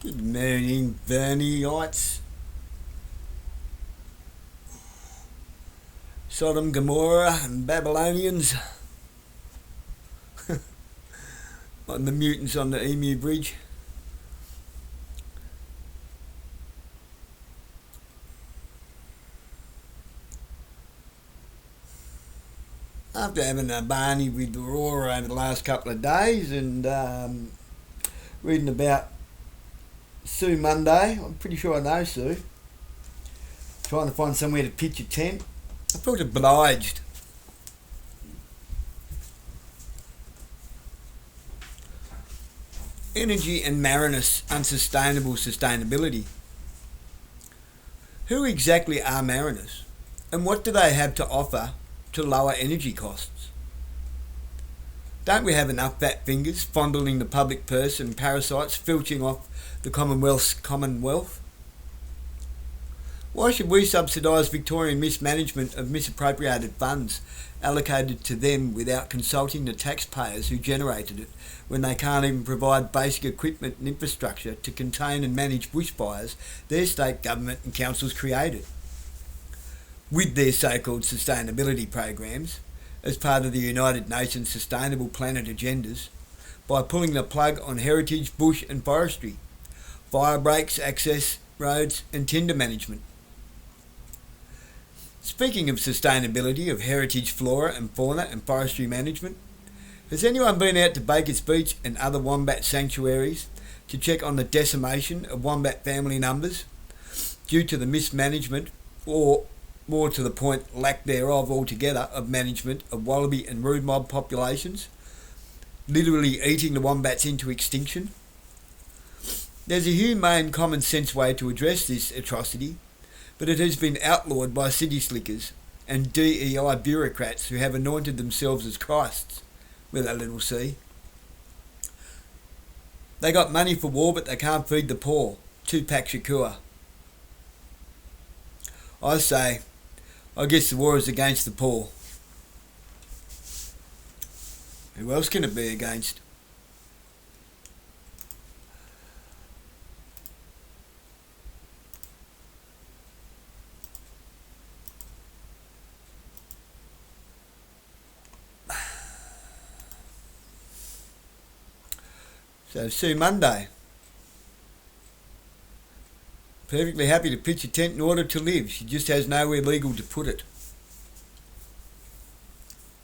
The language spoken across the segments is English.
Good morning, Bernieites. Sodom, Gomorrah, and Babylonians. On the mutants on the Emu Bridge. After having a barney with Aurora over the last couple of days and reading about Sue Monday, I'm pretty sure I know Sue, trying to find somewhere to pitch a tent, I felt obliged. Energy and Marinus, unsustainable sustainability. Who exactly are Marinus, and what do they have to offer to lower energy costs? Don't we have enough fat fingers fondling the public purse and parasites filching off the Commonwealth's commonwealth? Why should we subsidise Victorian mismanagement of misappropriated funds allocated to them without consulting the taxpayers who generated it, when they can't even provide basic equipment and infrastructure to contain and manage bushfires their state government and councils created? With their so-called sustainability programs, as part of the United Nations Sustainable Planet agendas, by pulling the plug on heritage, bush and forestry, fire breaks, access roads and timber management. Speaking of sustainability of heritage, flora and fauna and forestry management, has anyone been out to Baker's Beach and other wombat sanctuaries to check on the decimation of wombat family numbers due to the mismanagement, or more to the point, lack thereof altogether, of management of wallaby and rude mob populations, literally eating the wombats into extinction? There's a humane, common sense way to address this atrocity, but it has been outlawed by city slickers and DEI bureaucrats who have anointed themselves as Christs, with a little c. They got money for war, but they can't feed the poor. Tupac Shakur. I say, I guess the war is against the poor. Who else can it be against? So Sue Monday. Perfectly happy to pitch a tent in order to live. She just has nowhere legal to put it.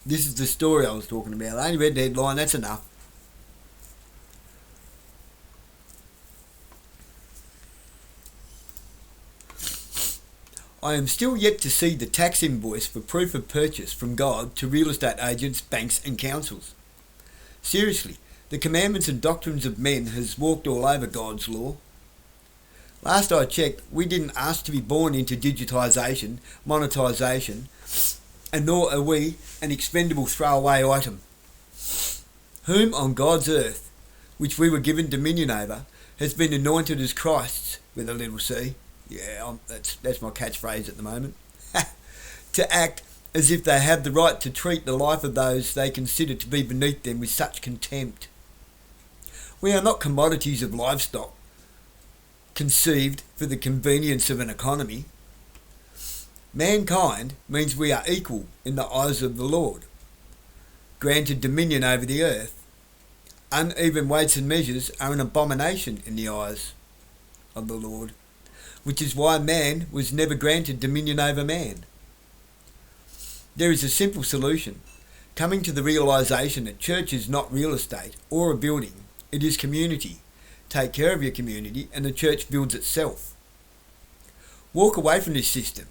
This is the story I was talking about. I only read the headline, that's enough. I am still yet to see the tax invoice for proof of purchase from God to real estate agents, banks and councils. Seriously, the commandments and doctrines of men has walked all over God's law. Last I checked, we didn't ask to be born into digitisation, monetisation, and nor are we an expendable throwaway item. Whom on God's earth, which we were given dominion over, has been anointed as Christ's, with a little c. Yeah, that's my catchphrase at the moment. To act as if they have the right to treat the life of those they consider to be beneath them with such contempt. We are not commodities of livestock, conceived for the convenience of an economy. Mankind means we are equal in the eyes of the Lord, granted dominion over the earth. Uneven weights and measures are an abomination in the eyes of the Lord, which is why man was never granted dominion over man. There is a simple solution, coming to the realisation that church is not real estate or a building, it is community. Take care of your community and the church builds itself. Walk away from this system.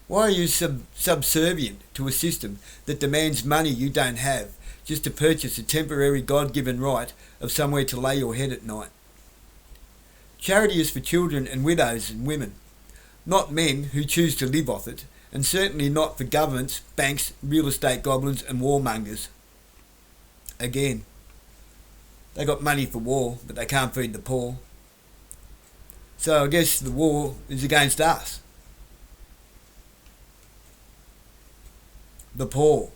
Why are you subservient to a system that demands money you don't have just to purchase a temporary God-given right of somewhere to lay your head at night? Charity is for children and widows and women, not men who choose to live off it, and certainly not for governments, banks, real estate goblins and warmongers. Again, they got money for war, but they can't feed the poor. So I guess the war is against us. The poor.